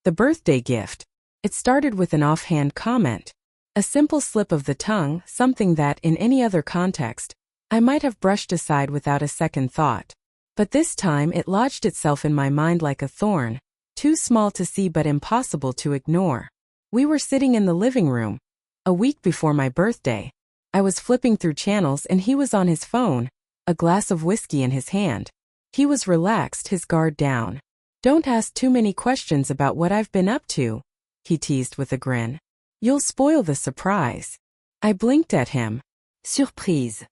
The birthday gift. It started with an offhand comment. A simple slip of the tongue, something that, in any other context, I might have brushed aside without a second thought. But this time it lodged itself in my mind like a thorn, too small to see but impossible to ignore. We were sitting in the living room, a week before my birthday. I was flipping through channels and he was on his phone, a glass of whiskey in his hand. He was relaxed, his guard down. "Don't ask too many questions about what I've been up to," he teased with a grin. "You'll spoil the surprise." I blinked at him. Surprise.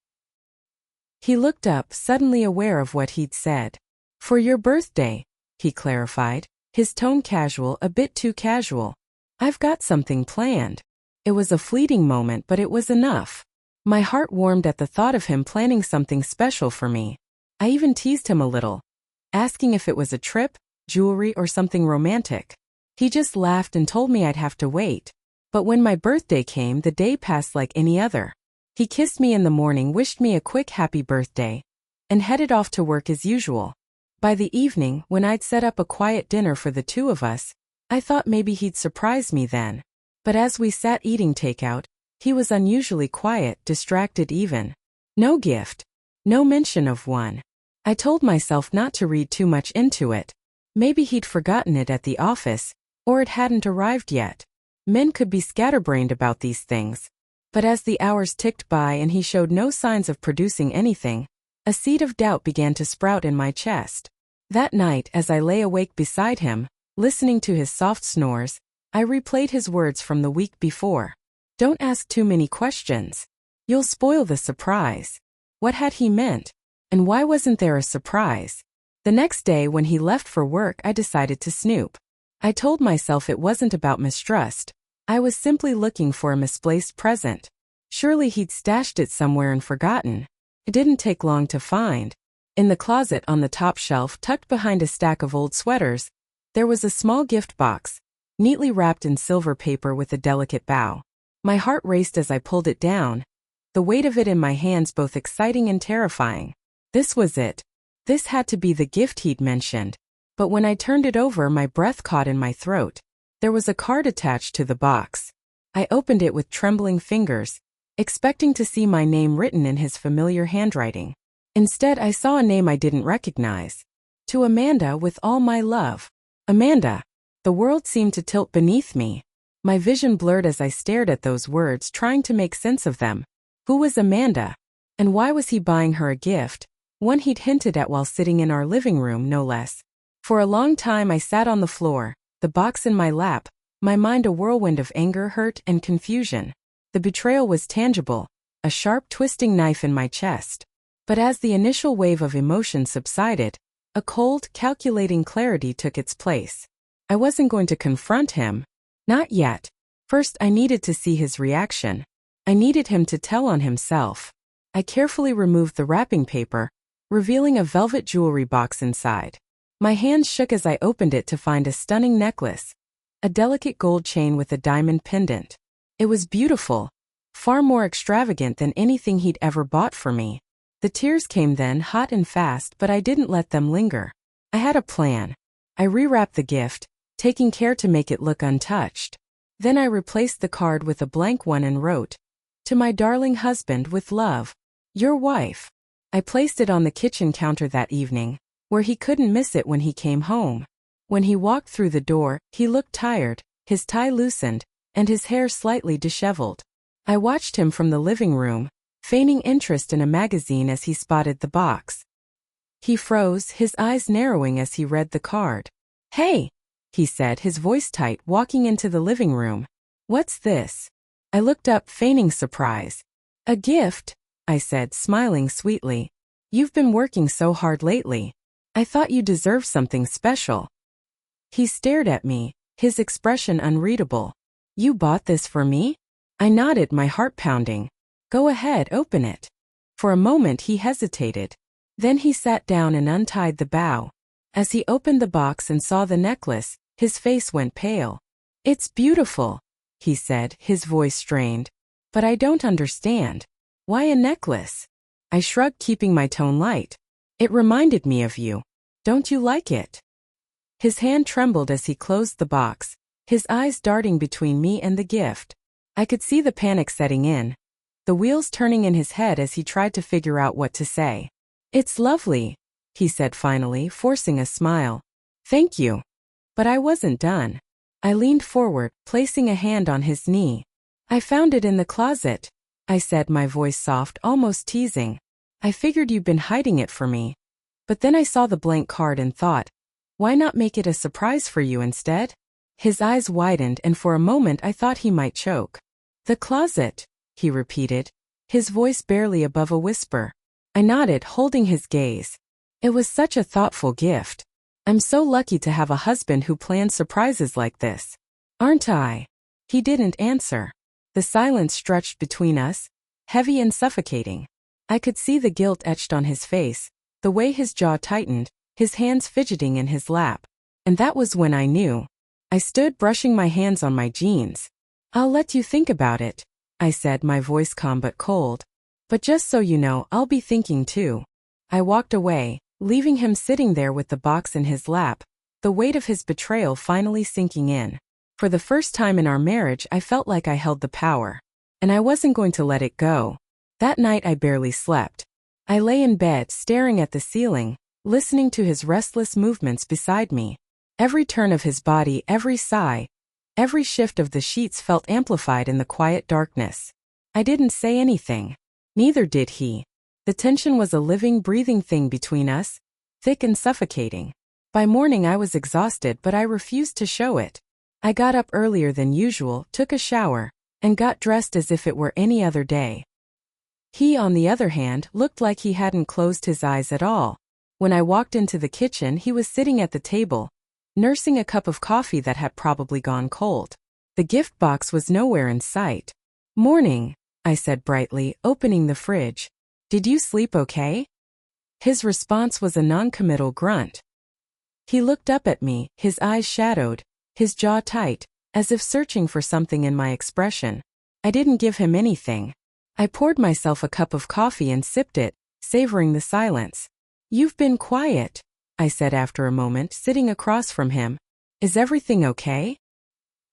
He looked up, suddenly aware of what he'd said. "For your birthday," he clarified, his tone casual, a bit too casual. "I've got something planned." It was a fleeting moment, but it was enough. My heart warmed at the thought of him planning something special for me. I even teased him a little, asking if it was a trip, jewelry, or something romantic. He just laughed and told me I'd have to wait. But when my birthday came, the day passed like any other. He kissed me in the morning, wished me a quick happy birthday, and headed off to work as usual. By the evening, when I'd set up a quiet dinner for the two of us, I thought maybe he'd surprise me then. But as we sat eating takeout, he was unusually quiet, distracted even. No gift. No mention of one. I told myself not to read too much into it. Maybe he'd forgotten it at the office, or it hadn't arrived yet. Men could be scatterbrained about these things. But as the hours ticked by and he showed no signs of producing anything, a seed of doubt began to sprout in my chest. That night, as I lay awake beside him, listening to his soft snores, I replayed his words from the week before. "Don't ask too many questions. You'll spoil the surprise." What had he meant? And why wasn't there a surprise? The next day when he left for work, I decided to snoop. I told myself it wasn't about mistrust. I was simply looking for a misplaced present. Surely he'd stashed it somewhere and forgotten. It didn't take long to find. In the closet on the top shelf, tucked behind a stack of old sweaters, there was a small gift box, neatly wrapped in silver paper with a delicate bow. My heart raced as I pulled it down, the weight of it in my hands both exciting and terrifying. This was it. This had to be the gift he'd mentioned. But when I turned it over, my breath caught in my throat. There was a card attached to the box. I opened it with trembling fingers, expecting to see my name written in his familiar handwriting. Instead, I saw a name I didn't recognize. "To Amanda, with all my love." Amanda. The world seemed to tilt beneath me. My vision blurred as I stared at those words, trying to make sense of them. Who was Amanda? And why was he buying her a gift? One he'd hinted at while sitting in our living room, no less. For a long time I sat on the floor, the box in my lap, my mind a whirlwind of anger, hurt, and confusion. The betrayal was tangible, a sharp, twisting knife in my chest. But as the initial wave of emotion subsided, a cold, calculating clarity took its place. I wasn't going to confront him. Not yet. First, I needed to see his reaction. I needed him to tell on himself. I carefully removed the wrapping paper, revealing a velvet jewelry box inside. My hands shook as I opened it to find a stunning necklace, a delicate gold chain with a diamond pendant. It was beautiful, far more extravagant than anything he'd ever bought for me. The tears came then, hot and fast, but I didn't let them linger. I had a plan. I rewrapped the gift, taking care to make it look untouched. Then I replaced the card with a blank one and wrote, "To my darling husband, with love, your wife." I placed it on the kitchen counter that evening, where he couldn't miss it when he came home. When he walked through the door, he looked tired, his tie loosened, and his hair slightly disheveled. I watched him from the living room, feigning interest in a magazine as he spotted the box. He froze, his eyes narrowing as he read the card. "Hey," he said, his voice tight, walking into the living room. "What's this?" I looked up, feigning surprise. "A gift," I said, smiling sweetly. "You've been working so hard lately. I thought you deserved something special." He stared at me, his expression unreadable. "You bought this for me?" I nodded, my heart pounding. "Go ahead, open it." For a moment he hesitated. Then he sat down and untied the bow. As he opened the box and saw the necklace, his face went pale. "It's beautiful," he said, his voice strained. "But I don't understand. Why a necklace?" I shrugged, keeping my tone light. "It reminded me of you. Don't you like it?" His hand trembled as he closed the box, his eyes darting between me and the gift. I could see the panic setting in, the wheels turning in his head as he tried to figure out what to say. "It's lovely," he said finally, forcing a smile. "Thank you." But I wasn't done. I leaned forward, placing a hand on his knee. "I found it in the closet," I said, my voice soft, almost teasing. "I figured you'd been hiding it for me." But then I saw the blank card and thought, why not make it a surprise for you instead? His eyes widened and for a moment I thought he might choke. "The closet," he repeated, his voice barely above a whisper. I nodded, holding his gaze. It was such a thoughtful gift. I'm so lucky to have a husband who plans surprises like this. Aren't I? He didn't answer. The silence stretched between us, heavy and suffocating. I could see the guilt etched on his face, the way his jaw tightened, his hands fidgeting in his lap. And that was when I knew. I stood brushing my hands on my jeans. "I'll let you think about it," I said, my voice calm but cold. "But just so you know, I'll be thinking too." I walked away, leaving him sitting there with the box in his lap, the weight of his betrayal finally sinking in. For the first time in our marriage, I felt like I held the power. And I wasn't going to let it go. That night I barely slept. I lay in bed, staring at the ceiling, listening to his restless movements beside me. Every turn of his body, every sigh, every shift of the sheets felt amplified in the quiet darkness. I didn't say anything. Neither did he. The tension was a living, breathing thing between us, thick and suffocating. By morning I was exhausted, but I refused to show it. I got up earlier than usual, took a shower, and got dressed as if it were any other day. He, on the other hand, looked like he hadn't closed his eyes at all. When I walked into the kitchen, he was sitting at the table, nursing a cup of coffee that had probably gone cold. The gift box was nowhere in sight. "Morning," I said brightly, opening the fridge. "Did you sleep okay?" His response was a non-committal grunt. He looked up at me, his eyes shadowed, his jaw tight, as if searching for something in my expression. I didn't give him anything. I poured myself a cup of coffee and sipped it, savoring the silence. "You've been quiet," I said after a moment, sitting across from him. "Is everything okay?"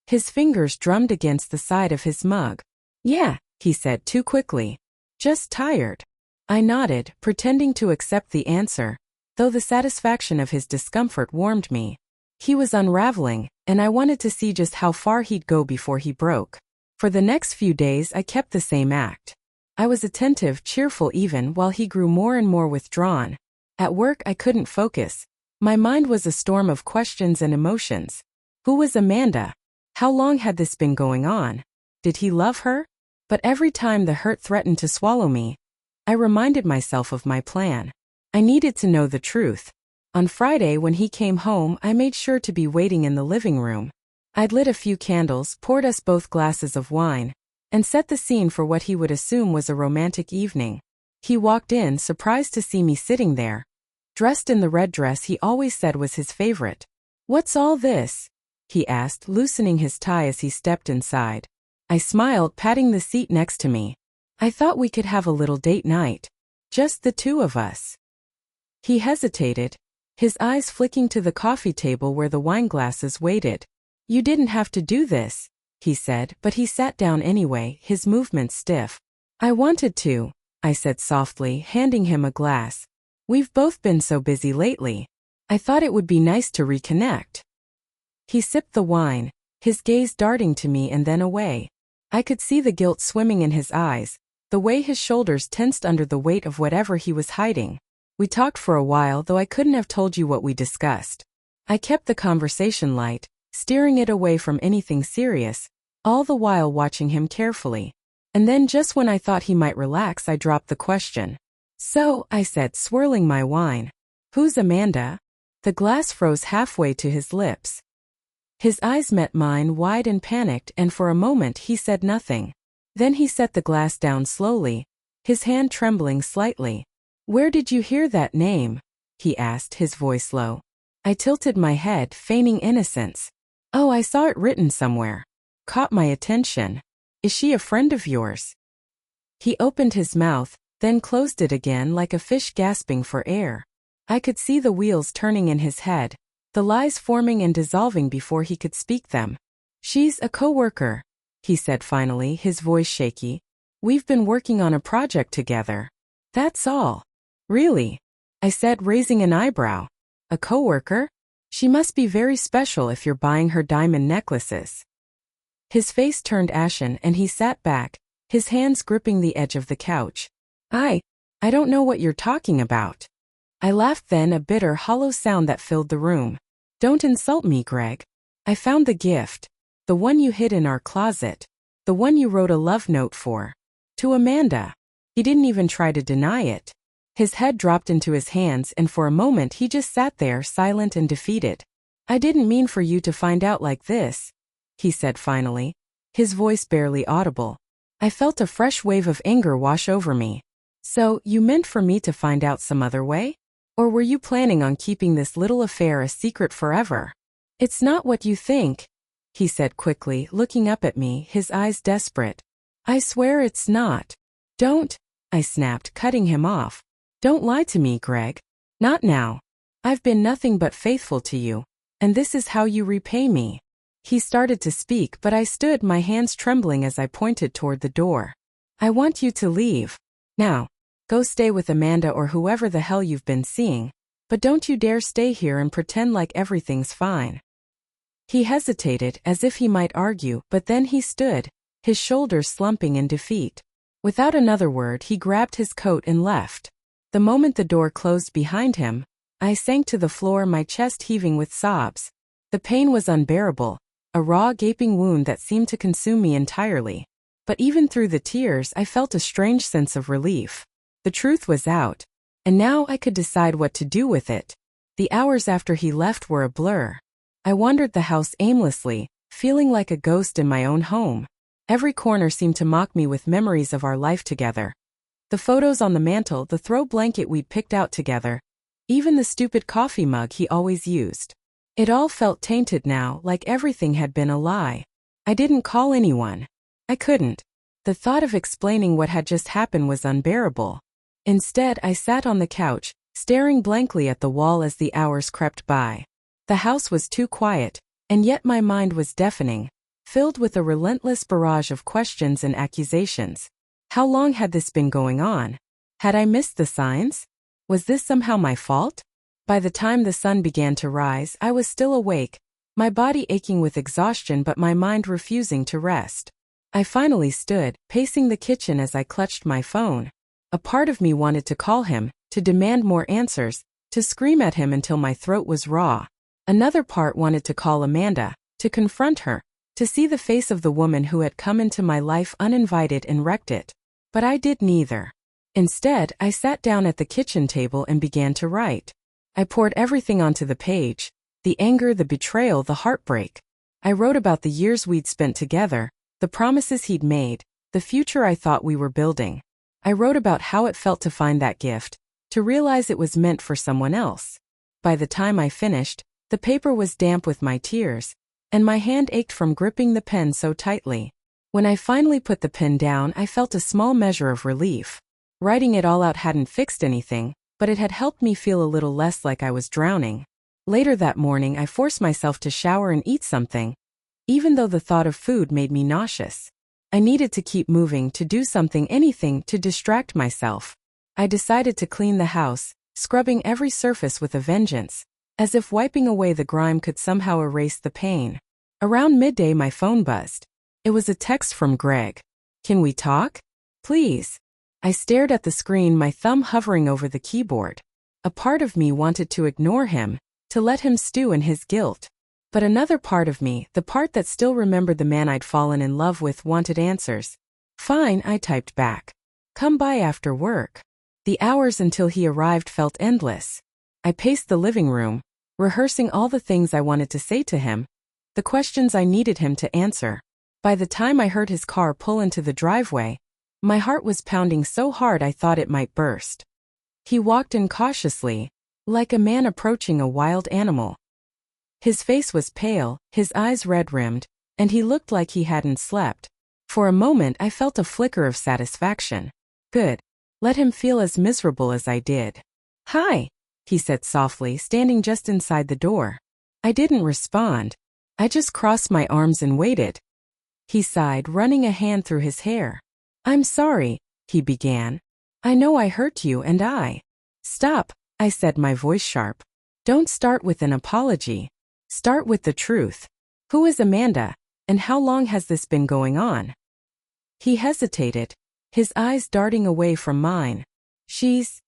His fingers drummed against the side of his mug. "Yeah," he said too quickly. "Just tired." I nodded, pretending to accept the answer, though the satisfaction of his discomfort warmed me. He was unraveling, and I wanted to see just how far he'd go before he broke. For the next few days I kept the same act. I was attentive, cheerful even, while he grew more and more withdrawn. At work I couldn't focus. My mind was a storm of questions and emotions. Who was Amanda? How long had this been going on? Did he love her? But every time the hurt threatened to swallow me, I reminded myself of my plan. I needed to know the truth. On Friday, when he came home, I made sure to be waiting in the living room. I'd lit a few candles, poured us both glasses of wine, and set the scene for what he would assume was a romantic evening. He walked in, surprised to see me sitting there, dressed in the red dress he always said was his favorite. "What's all this?" he asked, loosening his tie as he stepped inside. I smiled, patting the seat next to me. "I thought we could have a little date night. Just the two of us." He hesitated, his eyes flicking to the coffee table where the wine glasses waited. "You didn't have to do this," he said, but he sat down anyway, his movements stiff. "I wanted to," I said softly, handing him a glass. "We've both been so busy lately. I thought it would be nice to reconnect." He sipped the wine, his gaze darting to me and then away. I could see the guilt swimming in his eyes, the way his shoulders tensed under the weight of whatever he was hiding. We talked for a while, though I couldn't have told you what we discussed. I kept the conversation light, steering it away from anything serious, all the while watching him carefully. And then just when I thought he might relax, I dropped the question. "So," I said, swirling my wine, "who's Amanda?" The glass froze halfway to his lips. His eyes met mine, wide and panicked, and for a moment he said nothing. Then he set the glass down slowly, his hand trembling slightly. "Where did you hear that name?" he asked, his voice low. I tilted my head, feigning innocence. "Oh, I saw it written somewhere. Caught my attention. Is she a friend of yours?" He opened his mouth, then closed it again like a fish gasping for air. I could see the wheels turning in his head, the lies forming and dissolving before he could speak them. "She's a coworker," he said finally, his voice shaky. "We've been working on a project together. That's all." "Really?" I said, raising an eyebrow. "A coworker? She must be very special if you're buying her diamond necklaces." His face turned ashen and he sat back, his hands gripping the edge of the couch. I don't know what you're talking about." I laughed, then a bitter, hollow sound that filled the room. "Don't insult me, Greg. I found the gift. The one you hid in our closet. The one you wrote a love note for. To Amanda." He didn't even try to deny it. His head dropped into his hands and for a moment he just sat there silent and defeated. "I didn't mean for you to find out like this," he said finally, his voice barely audible. I felt a fresh wave of anger wash over me. "So, you meant for me to find out some other way? Or were you planning on keeping this little affair a secret forever?" "It's not what you think," he said quickly, looking up at me, his eyes desperate. "I swear it's not." "Don't," I snapped, cutting him off. "Don't lie to me, Greg. Not now. I've been nothing but faithful to you, and this is how you repay me." He started to speak, but I stood, my hands trembling as I pointed toward the door. "I want you to leave. Now, go stay with Amanda or whoever the hell you've been seeing, but don't you dare stay here and pretend like everything's fine." He hesitated, as if he might argue, but then he stood, his shoulders slumping in defeat. Without another word, he grabbed his coat and left. The moment the door closed behind him, I sank to the floor, my chest heaving with sobs. The pain was unbearable, a raw, gaping wound that seemed to consume me entirely. But even through the tears, I felt a strange sense of relief. The truth was out, and now I could decide what to do with it. The hours after he left were a blur. I wandered the house aimlessly, feeling like a ghost in my own home. Every corner seemed to mock me with memories of our life together. The photos on the mantel, the throw blanket we'd picked out together, even the stupid coffee mug he always used. It all felt tainted now, like everything had been a lie. I didn't call anyone. I couldn't. The thought of explaining what had just happened was unbearable. Instead, I sat on the couch, staring blankly at the wall as the hours crept by. The house was too quiet, and yet my mind was deafening, filled with a relentless barrage of questions and accusations. How long had this been going on? Had I missed the signs? Was this somehow my fault? By the time the sun began to rise, I was still awake, my body aching with exhaustion but my mind refusing to rest. I finally stood, pacing the kitchen as I clutched my phone. A part of me wanted to call him, to demand more answers, to scream at him until my throat was raw. Another part wanted to call Amanda, to confront her, to see the face of the woman who had come into my life uninvited and wrecked it. But I did neither. Instead, I sat down at the kitchen table and began to write. I poured everything onto the page, the anger, the betrayal, the heartbreak. I wrote about the years we'd spent together, the promises he'd made, the future I thought we were building. I wrote about how it felt to find that gift, to realize it was meant for someone else. By the time I finished, the paper was damp with my tears, and my hand ached from gripping the pen so tightly. When I finally put the pen down, I felt a small measure of relief. Writing it all out hadn't fixed anything, but it had helped me feel a little less like I was drowning. Later that morning, I forced myself to shower and eat something, even though the thought of food made me nauseous. I needed to keep moving, to do something, anything, to distract myself. I decided to clean the house, scrubbing every surface with a vengeance, as if wiping away the grime could somehow erase the pain. Around midday, my phone buzzed. It was a text from Greg. "Can we talk? Please." I stared at the screen, my thumb hovering over the keyboard. A part of me wanted to ignore him, to let him stew in his guilt. But another part of me, the part that still remembered the man I'd fallen in love with, wanted answers. "Fine," I typed back. "Come by after work." The hours until he arrived felt endless. I paced the living room, rehearsing all the things I wanted to say to him, the questions I needed him to answer. By the time I heard his car pull into the driveway, my heart was pounding so hard I thought it might burst. He walked in cautiously, like a man approaching a wild animal. His face was pale, his eyes red-rimmed, and he looked like he hadn't slept. For a moment I felt a flicker of satisfaction. Good. Let him feel as miserable as I did. "Hi," he said softly, standing just inside the door. I didn't respond. I just crossed my arms and waited. He sighed, running a hand through his hair. I'm sorry, he began. I know I hurt you and I. Stop, I said, my voice sharp. Don't start with an apology. Start with the truth. Who is Amanda, and how long has this been going on? He hesitated, his eyes darting away from mine. She's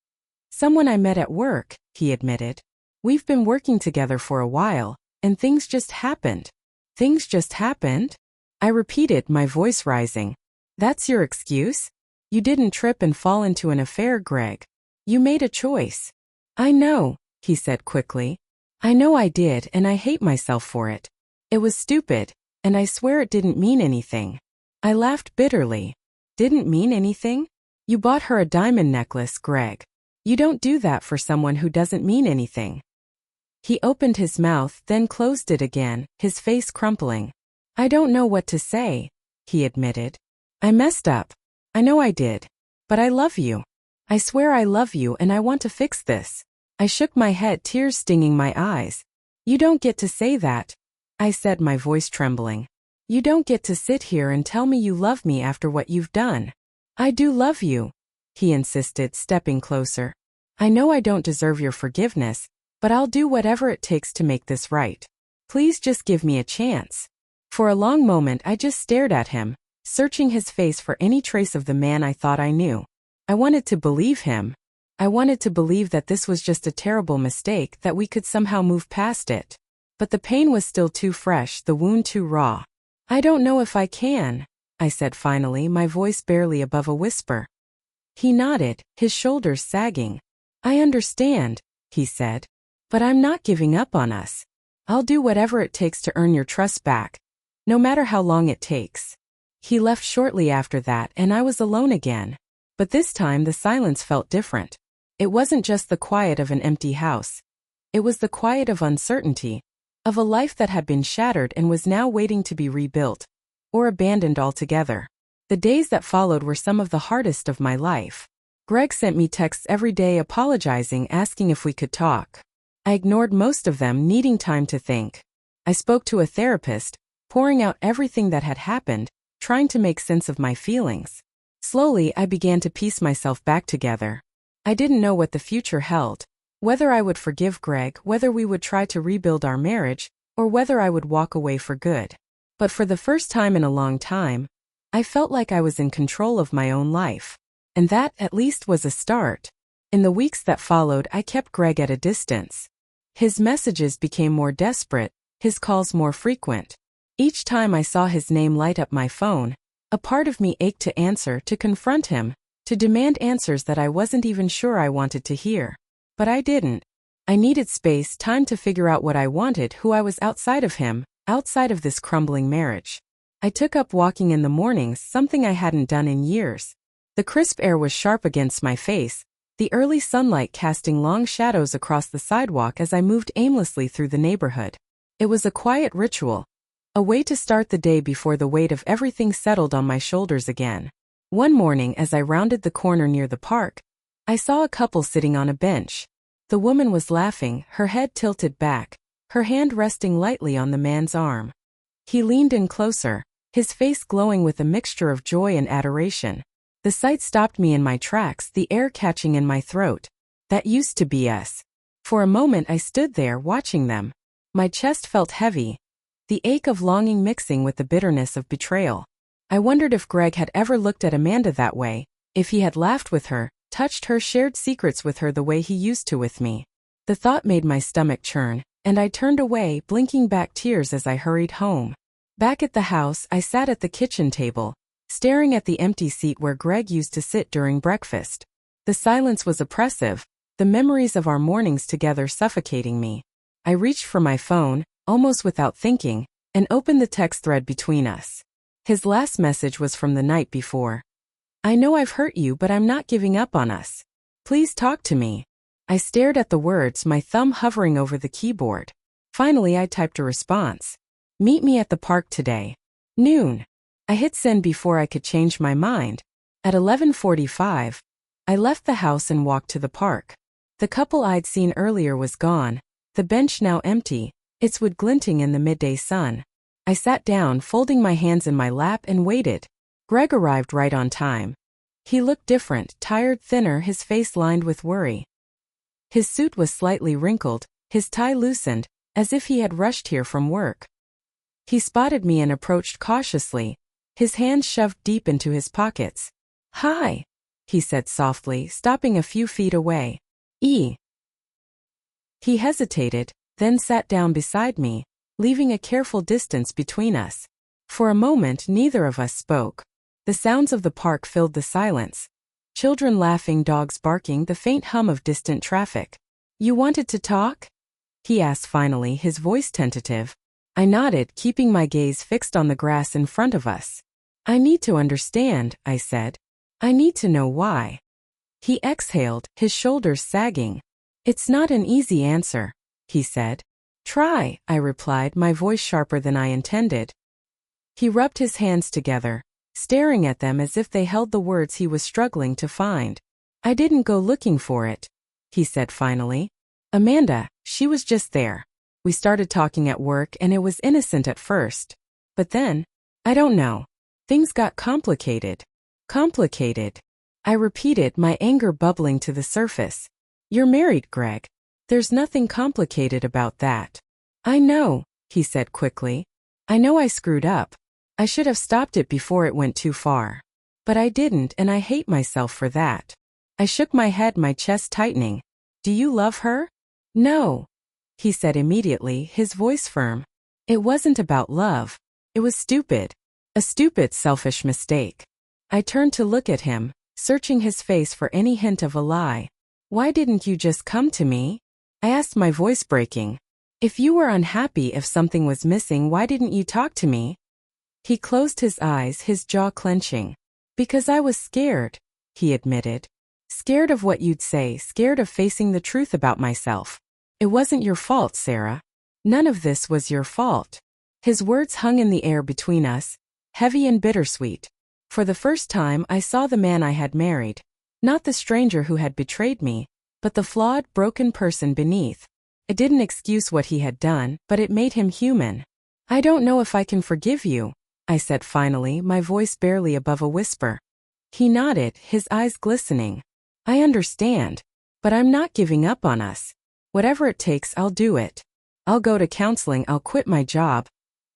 someone I met at work, he admitted. We've been working together for a while, and things just happened. Things just happened? I repeated, my voice rising. That's your excuse? You didn't trip and fall into an affair, Greg. You made a choice. I know, he said quickly. I know I did, and I hate myself for it. It was stupid, and I swear it didn't mean anything. I laughed bitterly. Didn't mean anything? You bought her a diamond necklace, Greg. You don't do that for someone who doesn't mean anything. He opened his mouth, then closed it again, his face crumpling. I don't know what to say, he admitted. I messed up. I know I did. But I love you. I swear I love you and I want to fix this. I shook my head, tears stinging my eyes. You don't get to say that, I said, my voice trembling. You don't get to sit here and tell me you love me after what you've done. I do love you, he insisted, stepping closer. I know I don't deserve your forgiveness, but I'll do whatever it takes to make this right. Please just give me a chance. For a long moment I just stared at him, searching his face for any trace of the man I thought I knew. I wanted to believe him. I wanted to believe that this was just a terrible mistake, that we could somehow move past it. But the pain was still too fresh, the wound too raw. I don't know if I can, I said finally, my voice barely above a whisper. He nodded, his shoulders sagging. I understand, he said. But I'm not giving up on us. I'll do whatever it takes to earn your trust back, no matter how long it takes. He left shortly after that and I was alone again. But this time the silence felt different. It wasn't just the quiet of an empty house. It was the quiet of uncertainty, of a life that had been shattered and was now waiting to be rebuilt, or abandoned altogether. The days that followed were some of the hardest of my life. Greg sent me texts every day apologizing, asking if we could talk. I ignored most of them, needing time to think. I spoke to a therapist, pouring out everything that had happened, trying to make sense of my feelings. Slowly, I began to piece myself back together. I didn't know what the future held, whether I would forgive Greg, whether we would try to rebuild our marriage, or whether I would walk away for good. But for the first time in a long time, I felt like I was in control of my own life. And that, at least, was a start. In the weeks that followed, I kept Greg at a distance. His messages became more desperate, his calls more frequent. Each time I saw his name light up my phone, a part of me ached to answer, to confront him, to demand answers that I wasn't even sure I wanted to hear. But I didn't. I needed space, time to figure out what I wanted, who I was outside of him, outside of this crumbling marriage. I took up walking in the mornings, something I hadn't done in years. The crisp air was sharp against my face, the early sunlight casting long shadows across the sidewalk as I moved aimlessly through the neighborhood. It was a quiet ritual, a way to start the day before the weight of everything settled on my shoulders again. One morning, as I rounded the corner near the park, I saw a couple sitting on a bench. The woman was laughing, her head tilted back, her hand resting lightly on the man's arm. He leaned in closer, his face glowing with a mixture of joy and adoration. The sight stopped me in my tracks, the air catching in my throat. That used to be us. For a moment I stood there watching them. My chest felt heavy, the ache of longing mixing with the bitterness of betrayal. I wondered if Greg had ever looked at Amanda that way, if he had laughed with her, touched her, shared secrets with her the way he used to with me. The thought made my stomach churn, and I turned away, blinking back tears as I hurried home. Back at the house, I sat at the kitchen table, staring at the empty seat where Greg used to sit during breakfast. The silence was oppressive, the memories of our mornings together suffocating me. I reached for my phone, almost without thinking, and opened the text thread between us. His last message was from the night before. I know I've hurt you, but I'm not giving up on us. Please talk to me. I stared at the words, my thumb hovering over the keyboard. Finally, I typed a response. Meet me at the park today. Noon. I hit send before I could change my mind. At 11:45, I left the house and walked to the park. The couple I'd seen earlier was gone, the bench now empty, its wood glinting in the midday sun. I sat down, folding my hands in my lap, and waited. Greg arrived right on time. He looked different, tired, thinner, his face lined with worry. His suit was slightly wrinkled, his tie loosened, as if he had rushed here from work. He spotted me and approached cautiously, his hands shoved deep into his pockets. "Hi," he said softly, stopping a few feet away. He hesitated, then sat down beside me, leaving a careful distance between us. For a moment neither of us spoke. The sounds of the park filled the silence. Children laughing, dogs barking, the faint hum of distant traffic. "You wanted to talk?" he asked finally, his voice tentative. I nodded, keeping my gaze fixed on the grass in front of us. "I need to understand," I said. "I need to know why." He exhaled, his shoulders sagging. "It's not an easy answer," he said. "Try," I replied, my voice sharper than I intended. He rubbed his hands together, staring at them as if they held the words he was struggling to find. "I didn't go looking for it," he said finally. "Amanda, she was just there. We started talking at work and it was innocent at first. But then, I don't know. Things got complicated." "Complicated?" I repeated, my anger bubbling to the surface. "You're married, Greg. There's nothing complicated about that." "I know," he said quickly. "I know I screwed up. I should have stopped it before it went too far. But I didn't, and I hate myself for that." I shook my head, my chest tightening. "Do you love her?" "No," he said immediately, his voice firm. "It wasn't about love. It was stupid. A stupid, selfish mistake." I turned to look at him, searching his face for any hint of a lie. "Why didn't you just come to me?" I asked, my voice breaking. "If you were unhappy, if something was missing, why didn't you talk to me?" He closed his eyes, his jaw clenching. "Because I was scared," he admitted. "Scared of what you'd say, scared of facing the truth about myself. It wasn't your fault, Sarah. None of this was your fault." His words hung in the air between us, heavy and bittersweet. For the first time, I saw the man I had married. Not the stranger who had betrayed me, but the flawed, broken person beneath. It didn't excuse what he had done, but it made him human. "I don't know if I can forgive you," I said finally, my voice barely above a whisper. He nodded, his eyes glistening. "I understand. But I'm not giving up on us. Whatever it takes, I'll do it. I'll go to counseling, I'll quit my job.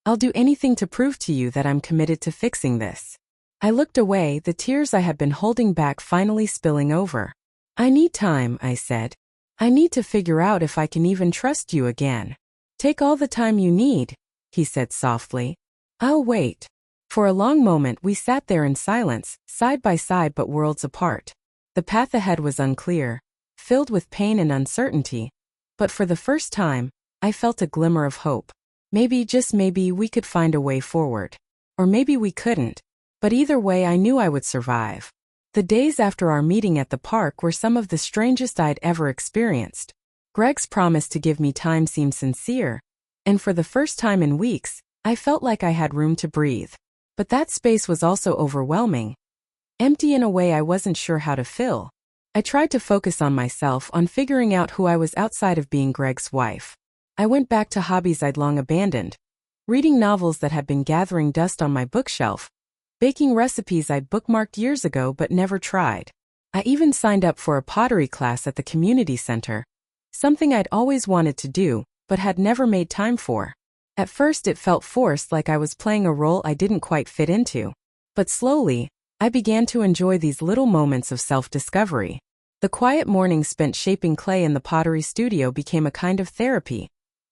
I'll do anything to prove to you that I'm committed to fixing this." I looked away, the tears I had been holding back finally spilling over. "I need time," I said. "I need to figure out if I can even trust you again." "Take all the time you need," he said softly. "I'll wait." For a long moment we sat there in silence, side by side but worlds apart. The path ahead was unclear, filled with pain and uncertainty. But for the first time, I felt a glimmer of hope. Maybe, just maybe, we could find a way forward. Or maybe we couldn't. But either way, I knew I would survive. The days after our meeting at the park were some of the strangest I'd ever experienced. Greg's promise to give me time seemed sincere, and for the first time in weeks, I felt like I had room to breathe. But that space was also overwhelming. Empty in a way I wasn't sure how to fill. I tried to focus on myself, on figuring out who I was outside of being Greg's wife. I went back to hobbies I'd long abandoned. Reading novels that had been gathering dust on my bookshelf. Baking recipes I'd bookmarked years ago but never tried. I even signed up for a pottery class at the community center. Something I'd always wanted to do, but had never made time for. At first it felt forced, like I was playing a role I didn't quite fit into. But slowly, I began to enjoy these little moments of self-discovery. The quiet mornings spent shaping clay in the pottery studio became a kind of therapy.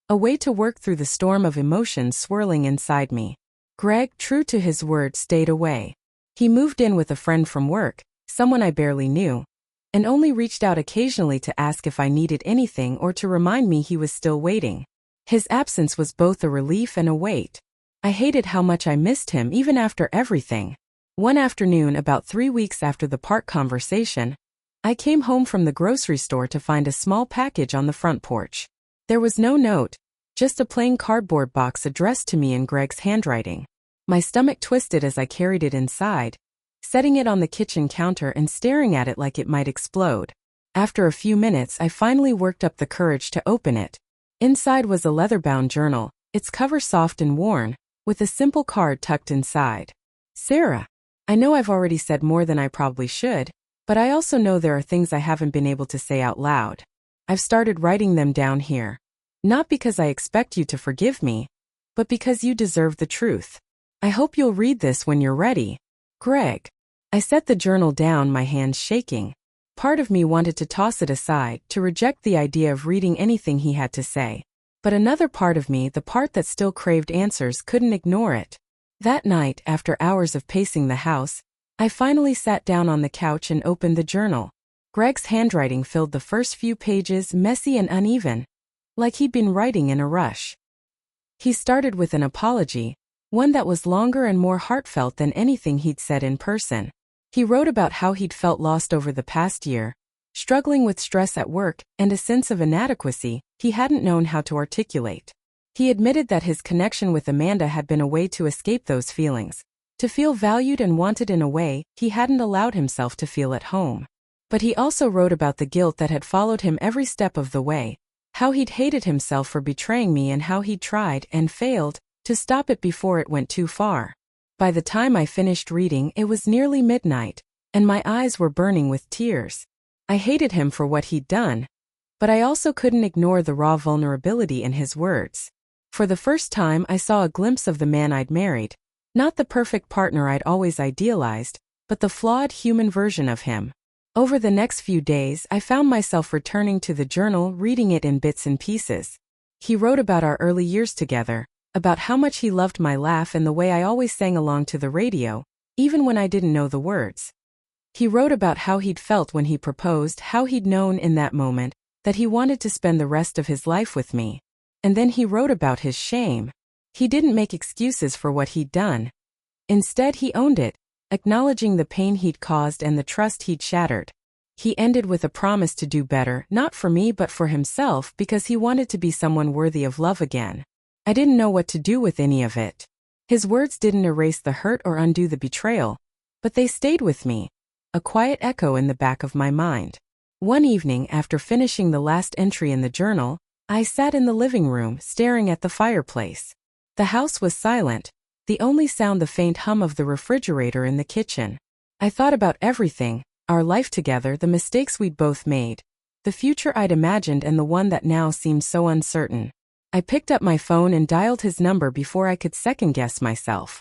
A way to work through the storm of emotions swirling inside me. Greg, true to his word, stayed away. He moved in with a friend from work, someone I barely knew, and only reached out occasionally to ask if I needed anything or to remind me he was still waiting. His absence was both a relief and a weight. I hated how much I missed him even after everything. One afternoon, about 3 weeks after the park conversation, I came home from the grocery store to find a small package on the front porch. There was no note, just a plain cardboard box addressed to me in Greg's handwriting. My stomach twisted as I carried it inside, setting it on the kitchen counter and staring at it like it might explode. After a few minutes, I finally worked up the courage to open it. Inside was a leather-bound journal, its cover soft and worn, with a simple card tucked inside. Sarah, I know I've already said more than I probably should, but I also know there are things I haven't been able to say out loud. I've started writing them down here. Not because I expect you to forgive me, but because you deserve the truth. I hope you'll read this when you're ready. Greg. I set the journal down, my hands shaking. Part of me wanted to toss it aside, to reject the idea of reading anything he had to say. But another part of me, the part that still craved answers, couldn't ignore it. That night, after hours of pacing the house, I finally sat down on the couch and opened the journal. Greg's handwriting filled the first few pages, messy and uneven, like he'd been writing in a rush. He started with an apology, one that was longer and more heartfelt than anything he'd said in person. He wrote about how he'd felt lost over the past year, struggling with stress at work and a sense of inadequacy he hadn't known how to articulate. He admitted that his connection with Amanda had been a way to escape those feelings, to feel valued and wanted in a way he hadn't allowed himself to feel at home. But he also wrote about the guilt that had followed him every step of the way, how he'd hated himself for betraying me and how he'd tried, and failed, to stop it before it went too far. By the time I finished reading, it was nearly midnight, and my eyes were burning with tears. I hated him for what he'd done, but I also couldn't ignore the raw vulnerability in his words. For the first time, I saw a glimpse of the man I'd married, not the perfect partner I'd always idealized, but the flawed human version of him. Over the next few days, I found myself returning to the journal, reading it in bits and pieces. He wrote about our early years together, about how much he loved my laugh and the way I always sang along to the radio, even when I didn't know the words. He wrote about how he'd felt when he proposed, how he'd known in that moment that he wanted to spend the rest of his life with me. And then he wrote about his shame. He didn't make excuses for what he'd done. Instead, he owned it, acknowledging the pain he'd caused and the trust he'd shattered. He ended with a promise to do better, not for me but for himself, because he wanted to be someone worthy of love again. I didn't know what to do with any of it. His words didn't erase the hurt or undo the betrayal, but they stayed with me, a quiet echo in the back of my mind. One evening, after finishing the last entry in the journal, I sat in the living room, staring at the fireplace. The house was silent, the only sound the faint hum of the refrigerator in the kitchen. I thought about everything, our life together, the mistakes we'd both made, the future I'd imagined and the one that now seemed so uncertain. I picked up my phone and dialed his number before I could second-guess myself.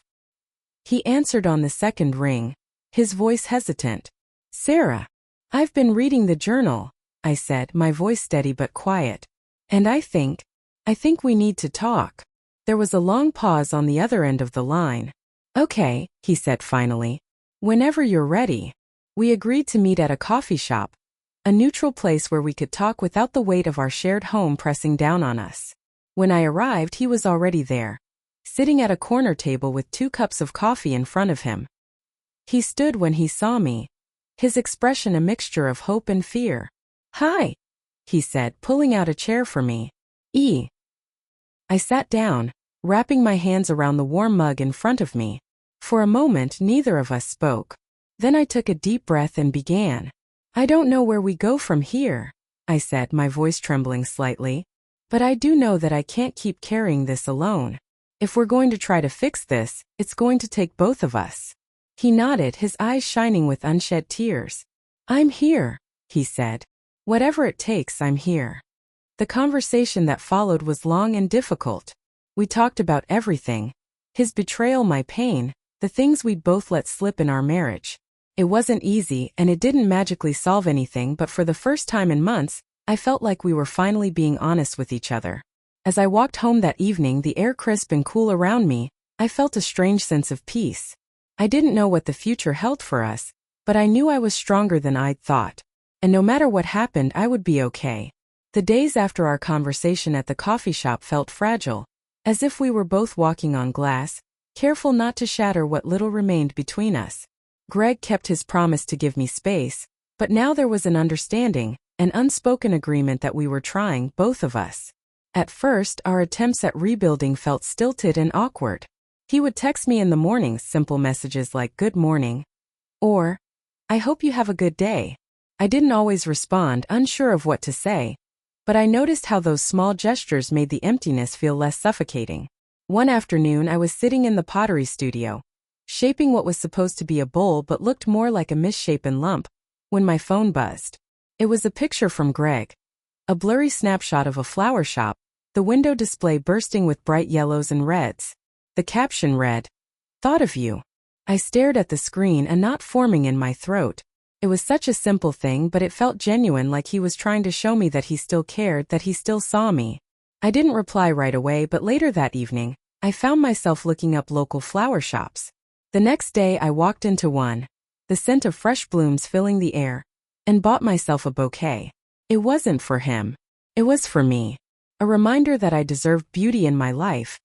He answered on the second ring, his voice hesitant. "Sarah, I've been reading the journal," I said, my voice steady but quiet. "And I think we need to talk." There was a long pause on the other end of the line. "Okay," he said finally. "Whenever you're ready." We agreed to meet at a coffee shop, a neutral place where we could talk without the weight of our shared home pressing down on us. When I arrived, he was already there, sitting at a corner table with 2 cups of coffee in front of him. He stood when he saw me, his expression a mixture of hope and fear. "Hi," he said, pulling out a chair for me. I sat down, wrapping my hands around the warm mug in front of me. For a moment, neither of us spoke. Then I took a deep breath and began. "I don't know where we go from here," I said, my voice trembling slightly. "But I do know that I can't keep carrying this alone. If we're going to try to fix this, it's going to take both of us." He nodded, his eyes shining with unshed tears. "I'm here," he said. "Whatever it takes, I'm here." The conversation that followed was long and difficult. We talked about everything. His betrayal, my pain, the things we'd both let slip in our marriage. It wasn't easy, and it didn't magically solve anything, but for the first time in months, I felt like we were finally being honest with each other. As I walked home that evening, the air crisp and cool around me, I felt a strange sense of peace. I didn't know what the future held for us, but I knew I was stronger than I'd thought. And no matter what happened, I would be okay. The days after our conversation at the coffee shop felt fragile, as if we were both walking on glass, careful not to shatter what little remained between us. Greg kept his promise to give me space, but now there was an understanding, an unspoken agreement that we were trying, both of us. At first, our attempts at rebuilding felt stilted and awkward. He would text me in the mornings, simple messages like "Good morning," or "I hope you have a good day." I didn't always respond, unsure of what to say, But I noticed how those small gestures made the emptiness feel less suffocating. One afternoon I was sitting in the pottery studio, shaping what was supposed to be a bowl but looked more like a misshapen lump, when my phone buzzed. It was a picture from Greg. A blurry snapshot of a flower shop, the window display bursting with bright yellows and reds. The caption read, "Thought of you." I stared at the screen, a knot forming in my throat. It was such a simple thing, but it felt genuine, like he was trying to show me that he still cared, that he still saw me. I didn't reply right away, but later that evening, I found myself looking up local flower shops. The next day I walked into one, the scent of fresh blooms filling the air, and bought myself a bouquet. It wasn't for him. It was for me. A reminder that I deserved beauty in my life,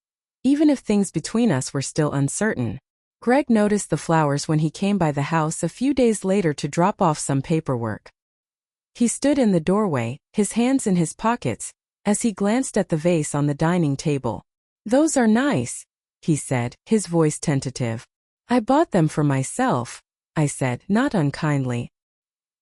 even if things between us were still uncertain. Greg noticed the flowers when he came by the house a few days later to drop off some paperwork. He stood in the doorway, his hands in his pockets, as he glanced at the vase on the dining table. "Those are nice," he said, his voice tentative. "I bought them for myself," I said, not unkindly.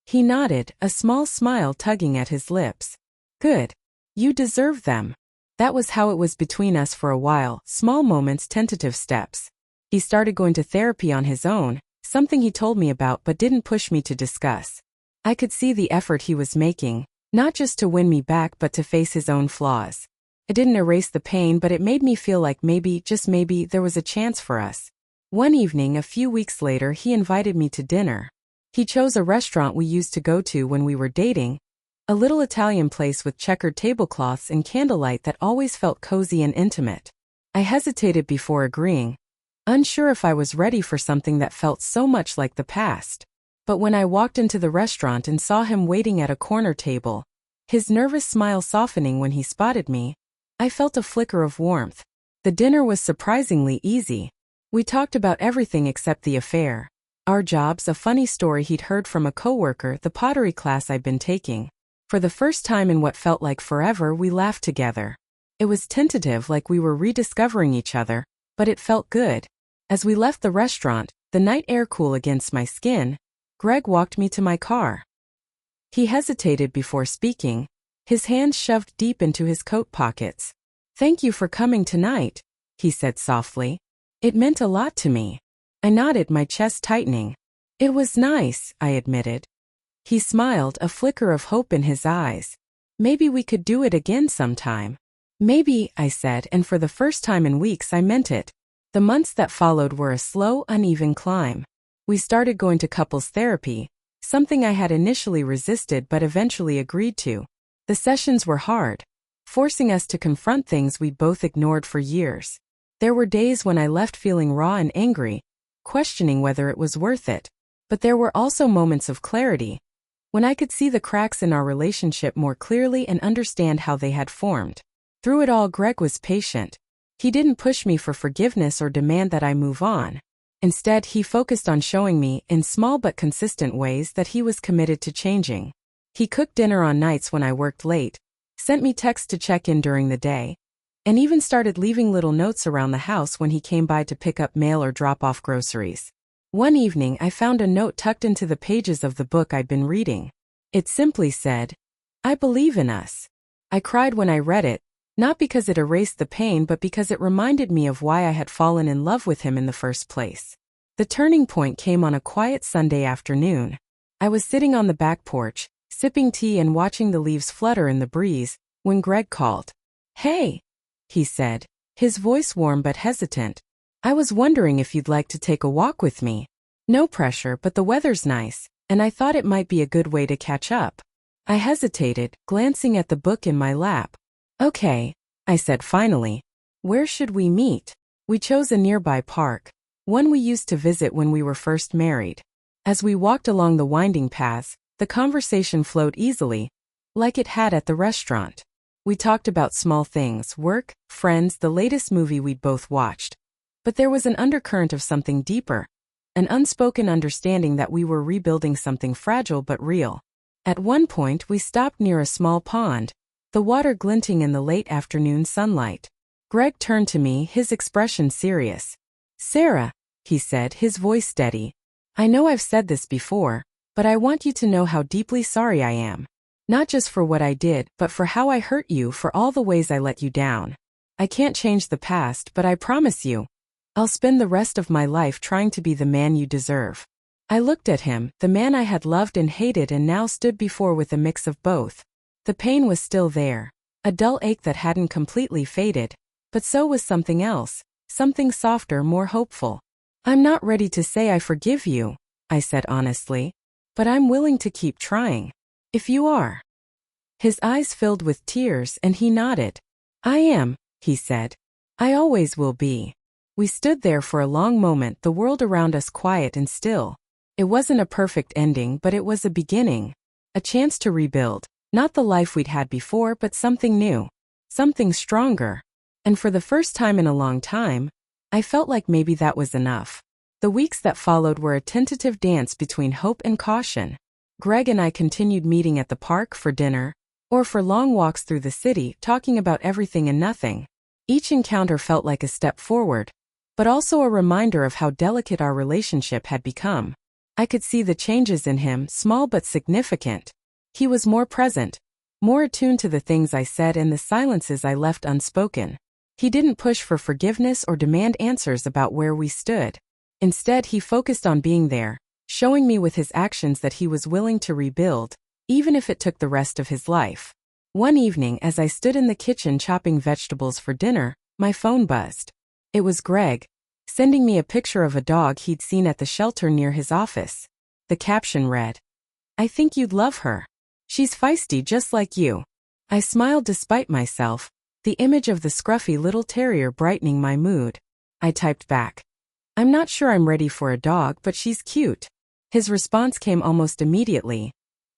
He nodded, a small smile tugging at his lips. "Good. You deserve them." That was how it was between us for a while, small moments, tentative steps. He started going to therapy on his own, something he told me about but didn't push me to discuss. I could see the effort he was making, not just to win me back but to face his own flaws. It didn't erase the pain, but it made me feel like maybe, just maybe, there was a chance for us. One evening a few weeks later he invited me to dinner. He chose a restaurant we used to go to when we were dating, a little Italian place with checkered tablecloths and candlelight that always felt cozy and intimate. I hesitated before agreeing, unsure if I was ready for something that felt so much like the past. But when I walked into the restaurant and saw him waiting at a corner table, his nervous smile softening when he spotted me, I felt a flicker of warmth. The dinner was surprisingly easy. We talked about everything except the affair. Our jobs, a funny story he'd heard from a coworker, the pottery class I'd been taking. For the first time in what felt like forever, we laughed together. It was tentative, like we were rediscovering each other, but it felt good. As we left the restaurant, the night air cool against my skin, Greg walked me to my car. He hesitated before speaking, his hands shoved deep into his coat pockets. "Thank you for coming tonight," he said softly. "It meant a lot to me." I nodded, my chest tightening. "It was nice," I admitted. He smiled, a flicker of hope in his eyes. "Maybe we could do it again sometime." "Maybe," I said, and for the first time in weeks I meant it. The months that followed were a slow, uneven climb. We started going to couples therapy, something I had initially resisted but eventually agreed to. The sessions were hard, forcing us to confront things we'd both ignored for years. There were days when I left feeling raw and angry, questioning whether it was worth it. But there were also moments of clarity, when I could see the cracks in our relationship more clearly and understand how they had formed. Through it all, Greg was patient. He didn't push me for forgiveness or demand that I move on. Instead, he focused on showing me, in small but consistent ways, that he was committed to changing. He cooked dinner on nights when I worked late, sent me texts to check in during the day, and even started leaving little notes around the house when he came by to pick up mail or drop off groceries. One evening I found a note tucked into the pages of the book I'd been reading. It simply said, "I believe in us." I cried when I read it, not because it erased the pain but because it reminded me of why I had fallen in love with him in the first place. The turning point came on a quiet Sunday afternoon. I was sitting on the back porch, sipping tea and watching the leaves flutter in the breeze, when Greg called. "Hey," he said, his voice warm but hesitant. "I was wondering if you'd like to take a walk with me. No pressure, but the weather's nice, and I thought it might be a good way to catch up." I hesitated, glancing at the book in my lap. "Okay," I said finally. "Where should we meet?" We chose a nearby park, one we used to visit when we were first married. As we walked along the winding paths, the conversation flowed easily, like it had at the restaurant. We talked about small things, work, friends, the latest movie we'd both watched. But there was an undercurrent of something deeper, an unspoken understanding that we were rebuilding something fragile but real. At one point we stopped near a small pond, the water glinting in the late afternoon sunlight. Greg turned to me, his expression serious. "Sarah," he said, his voice steady, "I know I've said this before, but I want you to know how deeply sorry I am. Not just for what I did, but for how I hurt you, for all the ways I let you down. I can't change the past, but I promise you, I'll spend the rest of my life trying to be the man you deserve. I looked at him, the man I had loved and hated and now stood before with a mix of both. The pain was still there, a dull ache that hadn't completely faded, but so was something else, something softer, more hopeful. I'm not ready to say I forgive you, I said honestly, but I'm willing to keep trying. If you are. His eyes filled with tears and he nodded. I am, he said. I always will be. We stood there for a long moment, the world around us quiet and still. It wasn't a perfect ending, but it was a beginning. A chance to rebuild, not the life we'd had before, but something new. Something stronger. And for the first time in a long time, I felt like maybe that was enough. The weeks that followed were a tentative dance between hope and caution. Greg and I continued meeting at the park for dinner, or for long walks through the city, talking about everything and nothing. Each encounter felt like a step forward, but also a reminder of how delicate our relationship had become. I could see the changes in him, small but significant. He was more present, more attuned to the things I said and the silences I left unspoken. He didn't push for forgiveness or demand answers about where we stood. Instead, he focused on being there, showing me with his actions that he was willing to rebuild, even if it took the rest of his life. One evening, as I stood in the kitchen chopping vegetables for dinner, my phone buzzed. It was Greg, sending me a picture of a dog he'd seen at the shelter near his office. The caption read, "I think you'd love her. She's feisty just like you." I smiled despite myself, the image of the scruffy little terrier brightening my mood. I typed back, "I'm not sure I'm ready for a dog, but she's cute." His response came almost immediately.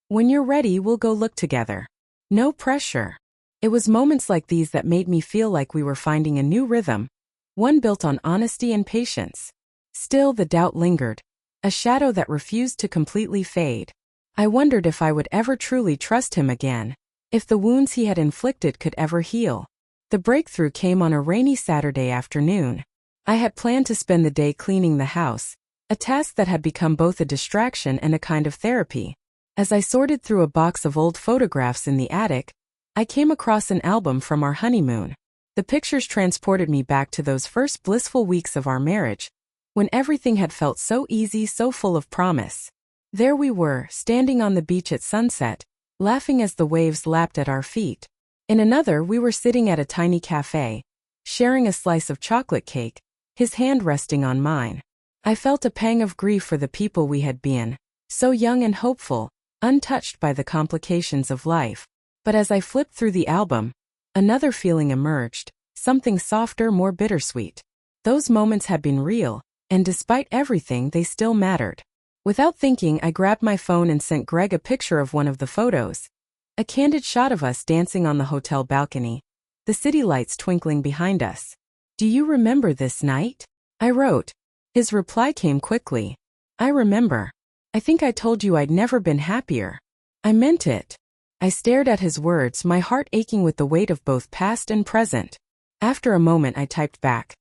"When you're ready, we'll go look together. No pressure." It was moments like these that made me feel like we were finding a new rhythm, one built on honesty and patience. Still, the doubt lingered, a shadow that refused to completely fade. I wondered if I would ever truly trust him again, if the wounds he had inflicted could ever heal. The breakthrough came on a rainy Saturday afternoon. I had planned to spend the day cleaning the house, a task that had become both a distraction and a kind of therapy. As I sorted through a box of old photographs in the attic, I came across an album from our honeymoon. The pictures transported me back to those first blissful weeks of our marriage, when everything had felt so easy, so full of promise. There we were, standing on the beach at sunset, laughing as the waves lapped at our feet. In another, we were sitting at a tiny cafe, sharing a slice of chocolate cake, his hand resting on mine. I felt a pang of grief for the people we had been, so young and hopeful, untouched by the complications of life. But as I flipped through the album, another feeling emerged, something softer, more bittersweet. Those moments had been real, and despite everything, they still mattered. Without thinking, I grabbed my phone and sent Greg a picture of one of the photos. A candid shot of us dancing on the hotel balcony, the city lights twinkling behind us. "Do you remember this night?" I wrote. His reply came quickly. "I remember. I think I told you I'd never been happier." I meant it. I stared at his words, my heart aching with the weight of both past and present. After a moment, I typed back,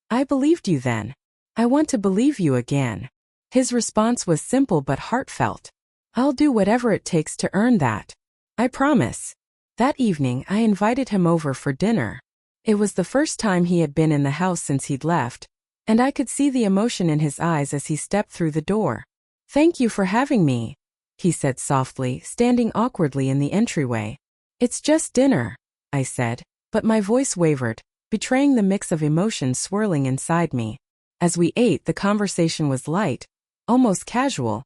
"I believed you then. I want to believe you again." His response was simple but heartfelt. "I'll do whatever it takes to earn that. I promise." That evening, I invited him over for dinner. It was the first time he had been in the house since he'd left, and I could see the emotion in his eyes as he stepped through the door. "Thank you for having me," he said softly, standing awkwardly in the entryway. "It's just dinner," I said, but my voice wavered, betraying the mix of emotions swirling inside me. As we ate, the conversation was light, almost casual,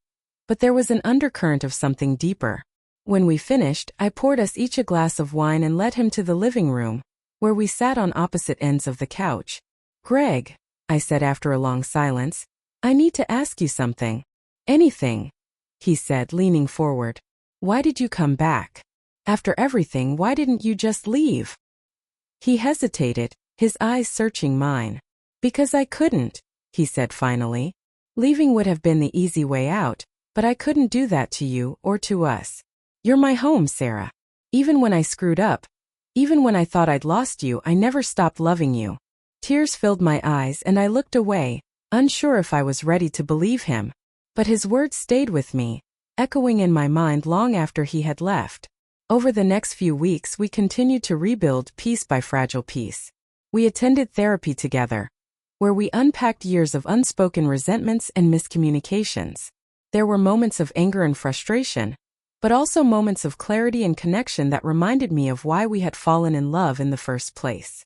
but there was an undercurrent of something deeper. When we finished, I poured us each a glass of wine and led him to the living room, where we sat on opposite ends of the couch. "Greg," I said after a long silence, "I need to ask you something." "Anything," he said, leaning forward. "Why did you come back? After everything, why didn't you just leave?" He hesitated, his eyes searching mine. "Because I couldn't," he said finally. "Leaving would have been the easy way out, but I couldn't do that to you or to us. You're my home, Sarah. Even when I screwed up, even when I thought I'd lost you, I never stopped loving you." Tears filled my eyes and I looked away, unsure if I was ready to believe him. But his words stayed with me, echoing in my mind long after he had left. Over the next few weeks, we continued to rebuild piece by fragile piece. We attended therapy together, where we unpacked years of unspoken resentments and miscommunications. There were moments of anger and frustration, but also moments of clarity and connection that reminded me of why we had fallen in love in the first place.